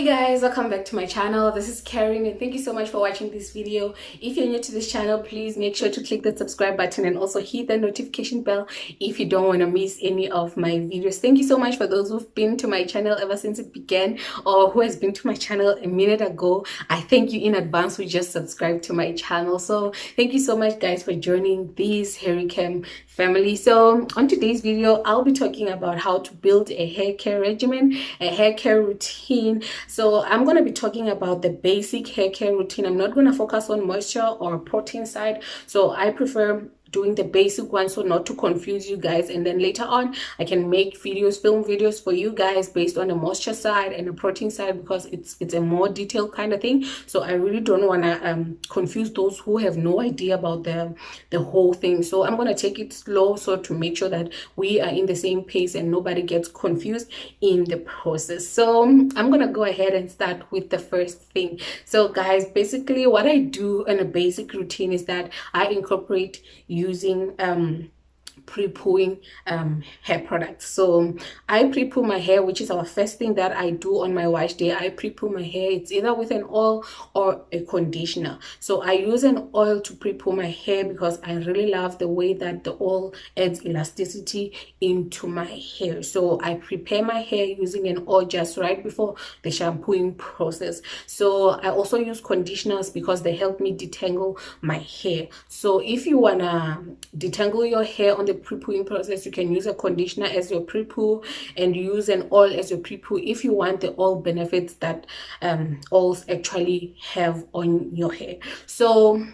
Guys, welcome back to my channel. This is Carin and thank you so much for watching this video. If you're new to this channel, please make sure to click the subscribe button and also hit the notification bell if you don't want to miss any of my videos. Thank you so much for those who've been to my channel ever since it began or who has been to my channel a minute ago. I thank you in advance who just subscribed to my channel. So thank you so much guys for joining this Hairy Cam family. So on today's video, I'll be talking about how to build a hair care regimen, a hair care routine. So I'm going to be talking about the basic hair care routine. I'm not going to focus on moisture or protein side. So I prefer doing the basic one so not to confuse you guys, and then later on I can make videos, film videos for you guys based on the moisture side and the protein side, because it's a more detailed kind of thing. So I really don't want to confuse those who have no idea about the whole thing. So I'm going to take it slow so to make sure that we are in the same pace and nobody gets confused in the process. So I'm going to go ahead and start with the first thing. So guys, basically what I do in a basic routine is that I incorporate using pre-pooing hair products. So I pre-poo my hair, which is our first thing that I do on my wash day. I pre-poo my hair. It's either with an oil or a conditioner. So I use an oil to pre-poo my hair because I really love the way that the oil adds elasticity into my hair. So I prepare my hair using an oil just right before the shampooing process. So I also use conditioners because they help me detangle my hair. So if you wanna detangle your hair on the pre-pooing process, you can use a conditioner as your pre-poo and use an oil as your pre-poo if you want the oil benefits that oils actually have on your hair. So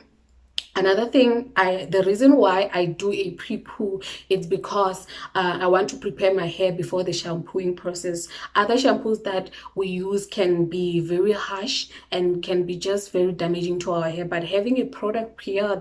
another thing, the reason why I do a pre-poo is because I want to prepare my hair before the shampooing process. Other shampoos that we use can be very harsh and can be just very damaging to our hair, but having a product prior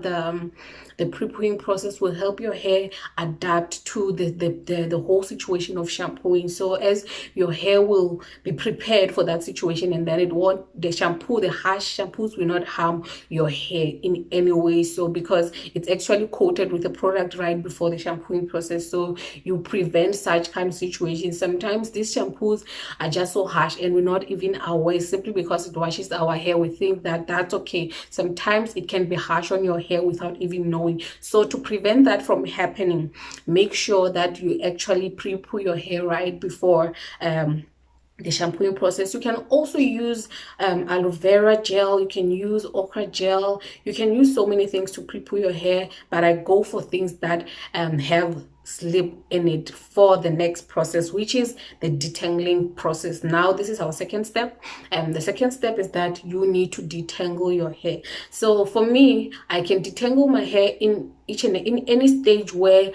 the pre-pooing process will help your hair adapt to the whole situation of shampooing. So as your hair will be prepared for that situation, and then the harsh shampoos will not harm your hair in any way. So because it's actually coated with a product right before the shampooing process, so you prevent such kind of situations. Sometimes these shampoos are just so harsh and we're not even aware. Simply because it washes our hair, we think that that's okay. Sometimes it can be harsh on your hair without even knowing. So to prevent that from happening, make sure that you actually pre-poo your hair right before the shampooing process. You can also use aloe vera gel, you can use okra gel, you can use so many things to pre-poo your hair, but I go for things that have slip in it for the next process, which is the detangling process. Now this is our second step, and the second step is that you need to detangle your hair. So for me, I can detangle my hair in any stage where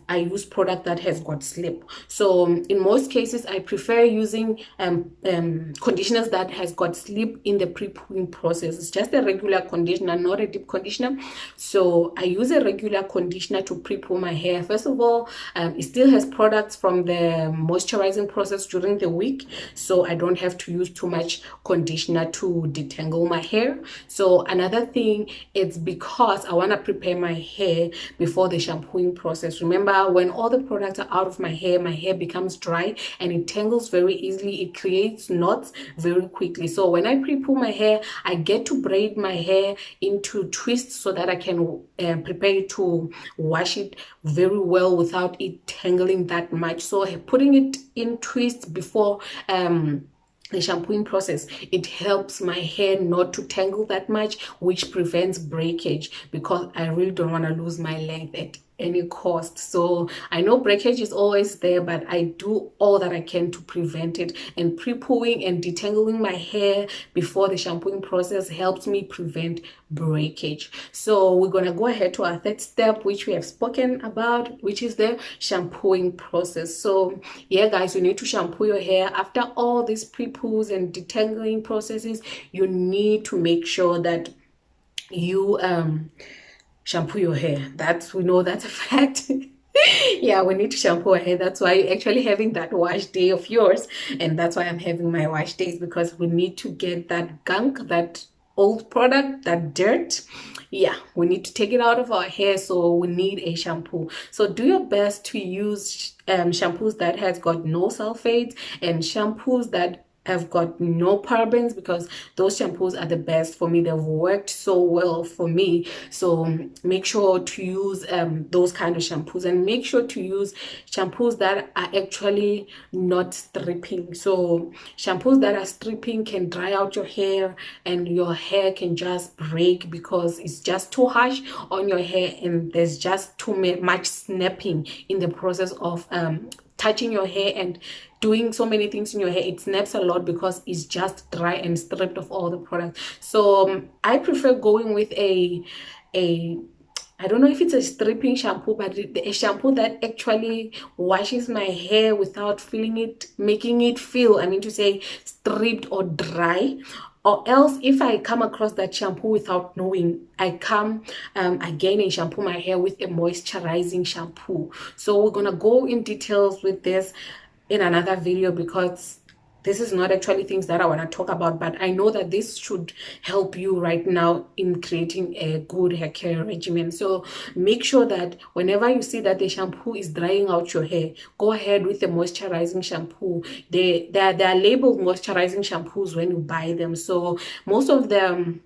I use product that has got slip. So in most cases I prefer using conditioners that has got slip in the pre-pooing process. It's just a regular conditioner, not a deep conditioner. So I use a regular conditioner to pre-poo my hair. First of all, it still has products from the moisturizing process during the week, so I don't have to use too much conditioner to detangle my hair. So another thing, it's because I want to prepare my hair before the shampooing process. Remember, when all the products are out of my hair becomes dry and it tangles very easily. It creates knots very quickly. So when I pre-poo my hair, I get to braid my hair into twists so that I can prepare to wash it very well without it tangling that much. So putting it in twists before the shampooing process, it helps my hair not to tangle that much, which prevents breakage, because I really don't want to lose my length at any cost. So I know breakage is always there, but I do all that I can to prevent it, and pre-pooing and detangling my hair before the shampooing process helps me prevent breakage. So we're gonna go ahead to our third step, which we have spoken about, which is the shampooing process. So yeah guys, you need to shampoo your hair. After all these pre-poos and detangling processes, you need to make sure that you shampoo your hair. We know that's a fact. Yeah, we need to shampoo our hair. That's why you're actually having that wash day of yours, and that's why I'm having my wash days, because we need to get that gunk, that old product, that dirt. Yeah, we need to take it out of our hair, so we need a shampoo. So do your best to use shampoos that has got no sulfates and shampoos that I've got no parabens, because those shampoos are the best for me. They've worked so well for me. So make sure to use those kind of shampoos, and make sure to use shampoos that are actually not stripping. So shampoos that are stripping can dry out your hair, and your hair can just break because it's just too harsh on your hair, and there's just too much snapping in the process of touching your hair and doing so many things in your hair. It snaps a lot because it's just dry and stripped of all the product. So I prefer going with a I don't know if it's a stripping shampoo, but a shampoo that actually washes my hair without feeling it, making it feel, I mean to say, stripped or dry. Or else, if I come across that shampoo without knowing, I come again and shampoo my hair with a moisturizing shampoo. So we're gonna go in details with this in another video, because this is not actually things that I want to talk about, but I know that this should help you right now in creating a good hair care regimen. So make sure that whenever you see that the shampoo is drying out your hair, go ahead with the moisturizing shampoo. They are labeled moisturizing shampoos when you buy them. So most of them,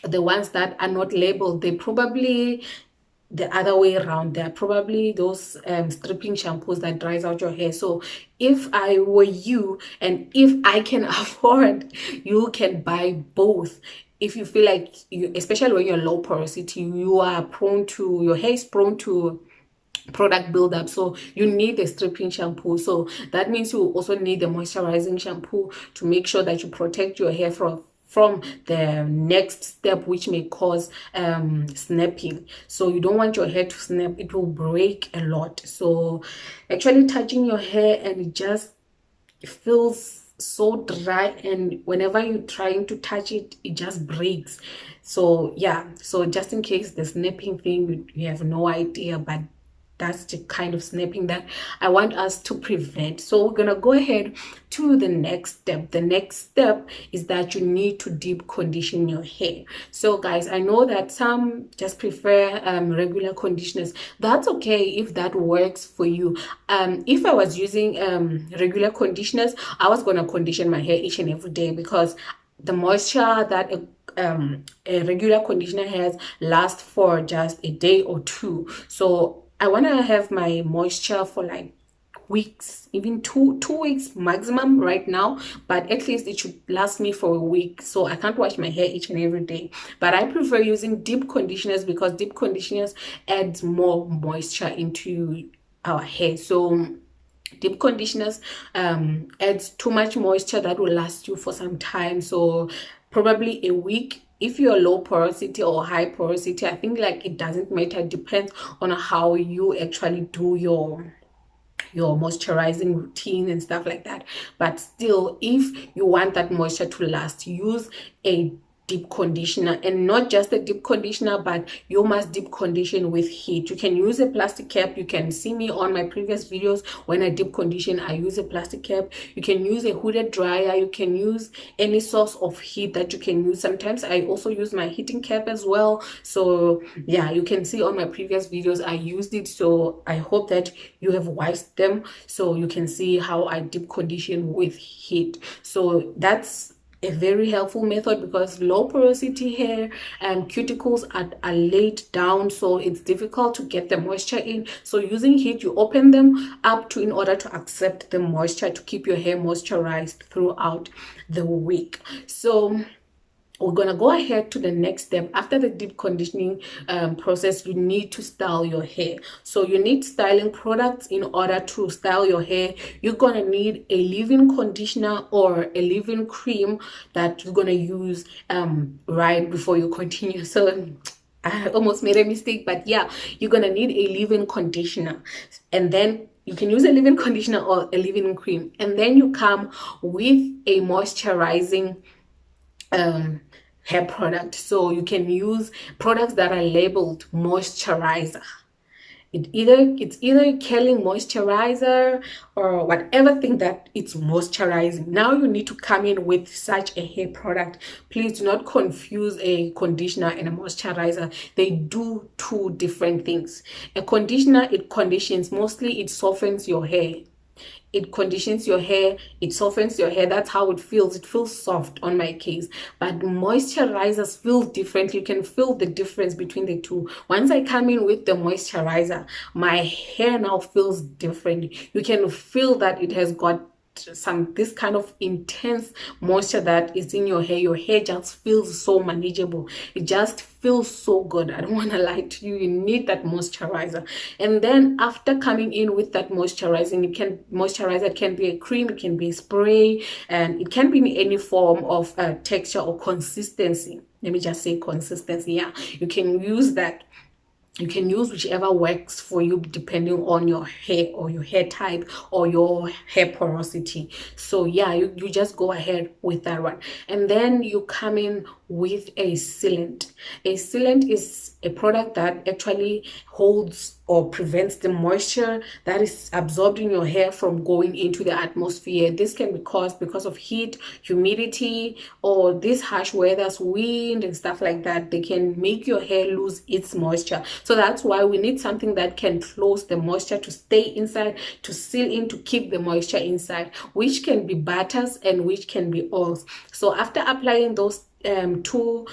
the ones that are not labeled, they probably the other way around. They're probably those stripping shampoos that dries out your hair. So if I were you, and if I can afford, you can buy both. If you feel like you, especially when you're low porosity, you are prone to, your hair is prone to product buildup, so you need the stripping shampoo. So that means you also need the moisturizing shampoo to make sure that you protect your hair from the next step, which may cause snapping. So you don't want your hair to snap, it will break a lot. So actually touching your hair, and it just feels so dry, and whenever you're trying to touch it, it just breaks. So yeah, so just in case the snapping thing, you have no idea, but that's the kind of snapping that I want us to prevent. So we're gonna go ahead to the next step. The next step is that you need to deep condition your hair. So guys, I know that some just prefer regular conditioners. That's okay if that works for you. If I was using regular conditioners, I was gonna condition my hair each and every day, because the moisture that a regular conditioner has lasts for just a day or two. So I want to have my moisture for like weeks, even two weeks maximum right now, but at least it should last me for a week. So I can't wash my hair each and every day, but I prefer using deep conditioners, because deep conditioners adds more moisture into our hair. So deep conditioners adds too much moisture that will last you for some time, so probably a week. If you're low porosity or high porosity, I think like it doesn't matter, it depends on how you actually do your moisturizing routine and stuff like that. But still, if you want that moisture to last, use a deep conditioner, and not just a deep conditioner, but you must deep condition with heat. You can use a plastic cap. You can see me on my previous videos when I deep condition, I use a plastic cap. You can use a hooded dryer. You can use any source of heat that you can use. Sometimes I also use my heating cap as well. So yeah, you can see on my previous videos I used it. So I hope that you have watched them, so you can see how I deep condition with heat. So that's a very helpful method, because low porosity hair and cuticles are laid down, so it's difficult to get the moisture in. So using heat, you open them up to in order to accept the moisture, to keep your hair moisturized throughout the week. So we're gonna go ahead to the next step. After the deep conditioning process, you need to style your hair. So you need styling products in order to style your hair. You're gonna need a leave-in conditioner or a leave-in cream that you're gonna use right before you continue. So I almost made a mistake, but yeah, you're gonna need a leave-in conditioner, and then you can use a leave-in conditioner or a leave-in cream, and then you come with a moisturizing hair product. So you can use products that are labeled moisturizer. It's either curling moisturizer or whatever thing that it's moisturizing. Now you need to come in with such a hair product. Please do not confuse a conditioner and a moisturizer. They do two different things. A conditioner, it conditions, mostly it softens your hair. it conditions your hair, it softens your hair. That's how it feels. It feels soft on my case. But moisturizers feel different. You can feel the difference between the two. Once I come in with the moisturizer, my hair now feels different. You can feel that it has got this kind of intense moisture that is in your hair just feels so manageable. It just feels so good. I don't want to lie to you. You need that moisturizer. And then after coming in with that moisturizing, it can be a cream, it can be a spray, and it can be in any form of texture or consistency. Let me just say consistency. Yeah, you can use that. You can use whichever works for you depending on your hair or your hair type or your hair porosity. So yeah, you just go ahead with that one. And then you come in with a sealant. A sealant is a product that actually holds or prevents the moisture that is absorbed in your hair from going into the atmosphere. This can be caused because of heat, humidity, or this harsh weather's wind and stuff like that. They can make your hair lose its moisture. So that's why we need something that can close the moisture to stay inside, to seal in, to keep the moisture inside, which can be butters and which can be oils. So after applying those two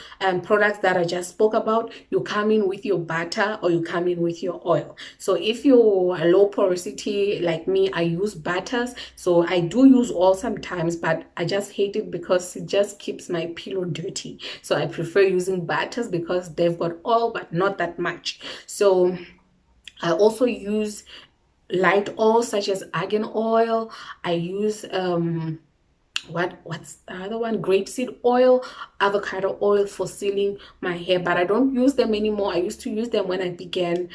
products that I just spoke about, you come in with your butter or you come in with your oil. So if you're a low porosity like me, I use butters. So I do use oil sometimes, but I just hate it because it just keeps my pillow dirty. So I prefer using butters because they've got oil but not that much. So I also use light oils such as argan oil. I use what's the other one, grapeseed oil, avocado oil for sealing my hair, but I don't use them anymore. I used to use them when I began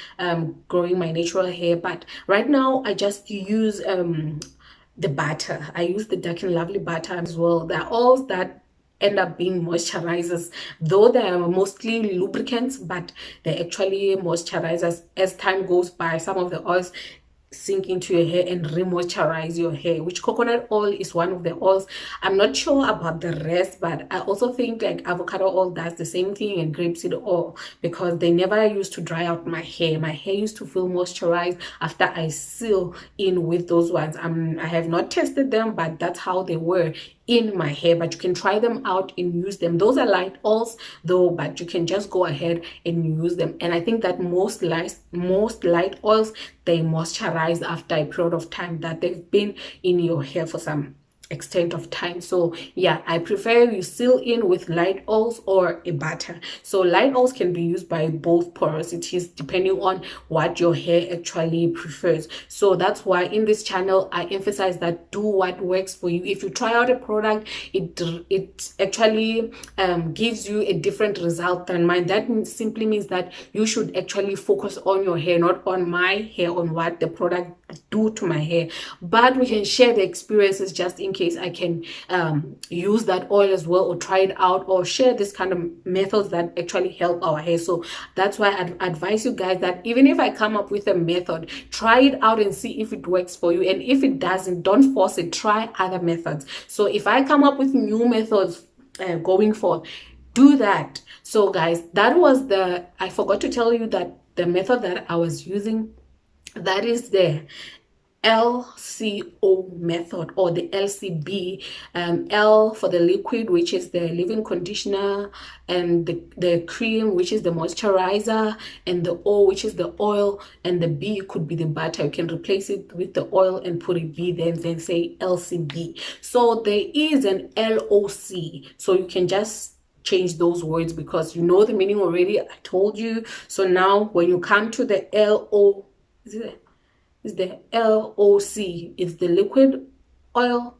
growing my natural hair, but right now I just use the butter. I use the Dark and Lovely butter as well. They're oils that end up being moisturizers, though they are mostly lubricants, but they're actually moisturizers. As time goes by, some of the oils sink into your hair and re-moisturize your hair, which coconut oil is one of the oils. I'm not sure about the rest, but I also think like avocado oil does the same thing, and grapeseed oil, because they never used to dry out my hair. My hair used to feel moisturized after I seal in with those ones. I have not tested them, but that's how they were in my hair. But you can try them out and use them. Those are light oils though, but you can just go ahead and use them. And I think that most light oils, they moisturize after a period of time that they've been in your hair for some extent of time. So yeah, I prefer you seal in with light oils or a butter. So light oils can be used by both porosities depending on what your hair actually prefers. So that's why in this channel I emphasize that do what works for you. If you try out a product, it actually gives you a different result than mine, that simply means that you should actually focus on your hair, not on my hair, on what the product do to my hair. But we can share the experiences just in case I can use that oil as well, or try it out, or share this kind of methods that actually help our hair. So that's why I advise you guys that even if I come up with a method, try it out and see if it works for you. And if it doesn't, don't force it, try other methods. So if I come up with new methods going forward, do that. So guys, that was I forgot to tell you that the method that I was using, that is the LCO method, or the LCB. L for the liquid, which is the leave-in conditioner, and the cream, which is the moisturizer, and the O, which is the oil, and the B could be the butter. You can replace it with the oil and put a B there, and then say LCB. So there is an LOC, so you can just change those words because you know the meaning already. I told you. So now when you come to the LO, is the LOC, is the liquid oil,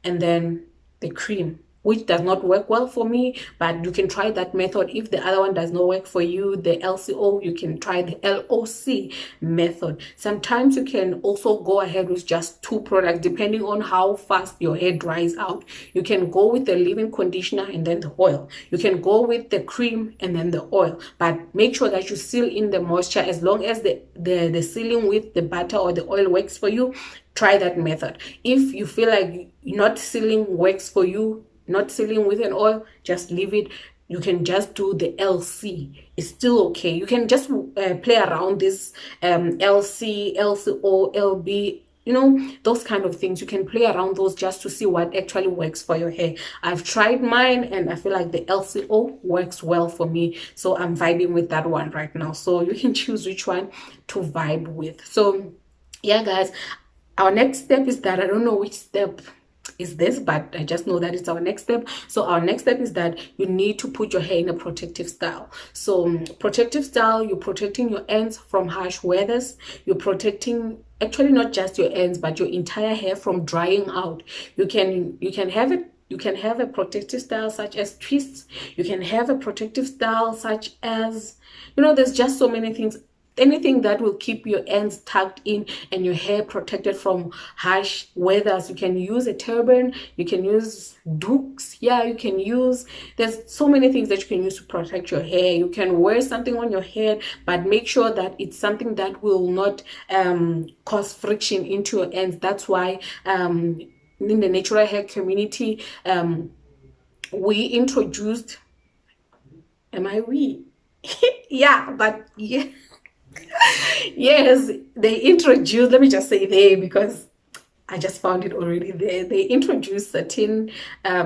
and then the cream, which does not work well for me, but you can try that method. If the other one does not work for you, the LCO, you can try the LOC method. Sometimes you can also go ahead with just two products depending on how fast your hair dries out. You can go with the leave-in conditioner and then the oil. You can go with the cream and then the oil, but make sure that you seal in the moisture. As long as the sealing with the butter or the oil works for you, try that method. If you feel like not sealing works for you, not sealing with an oil, just leave it. You can just do the LC. It's still okay. You can just play around this LC, LCO, LB, you know, those kind of things. You can play around those just to see what actually works for your hair. I've tried mine and I feel like the LCO works well for me, so I'm vibing with that one right now. So you can choose which one to vibe with. So yeah guys, our next step is that I don't know which step is this, but I just know that it's our next step. So our next step is that you need to put your hair in a protective style. So protective style, you're protecting your ends from harsh weathers. You're protecting actually not just your ends but your entire hair from drying out. You can have it. You can have a protective style such as twists. You can have a protective style such as, you know, there's just so many things. Anything that will keep your ends tucked in and your hair protected from harsh weathers. You can use a turban, you can use dukes, yeah, you can use, there's so many things that you can use to protect your hair. You can wear something on your head, but make sure that it's something that will not cause friction into your ends. That's why in the natural hair community, we introduced, yeah, but yeah. Yes, they introduced, let me just say they, because I just found it already there. They introduced satin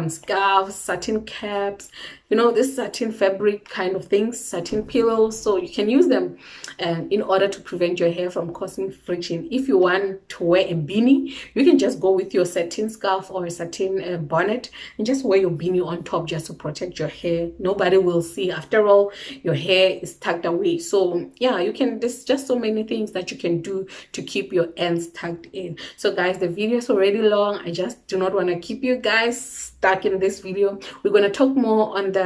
scarves, satin caps, you know, this satin fabric kind of things, satin pillows. So you can use them in order to prevent your hair from causing friction. If you want to wear a beanie, you can just go with your satin scarf or a satin bonnet and just wear your beanie on top just to protect your hair. Nobody will see. After all, your hair is tucked away. So yeah, you can, there's just so many things that you can do to keep your ends tucked in. So guys, the video is already long. I just do not want to keep you guys stuck in this video. We're going to talk more on the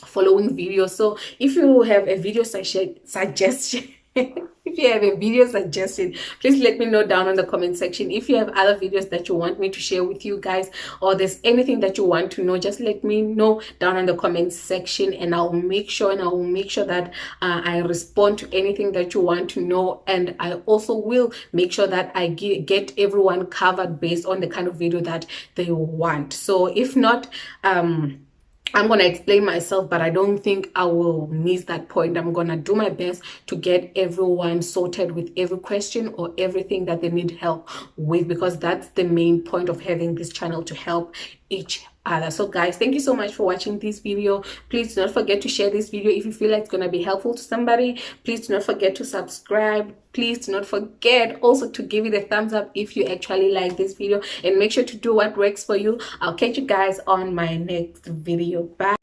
following video. So if you have a video suggestion if you have a video suggestion, please let me know down in the comment section. If you have other videos that you want me to share with you guys, or there's anything that you want to know, just let me know down in the comment section, and I'll make sure that I respond to anything that you want to know. And I also will make sure that I get everyone covered based on the kind of video that they want. So if not, I'm going to explain myself, but I don't think I will miss that point. I'm going to do my best to get everyone sorted with every question or everything that they need help with, because that's the main point of having this channel, to help each other. So guys, thank you so much for watching this video. Please do not forget to share this video if you feel like it's going to be helpful to somebody. Please do not forget to subscribe. Please do not forget also to give it a thumbs up if you actually like this video, and make sure to do what works for you. I'll catch you guys on my next video. Bye.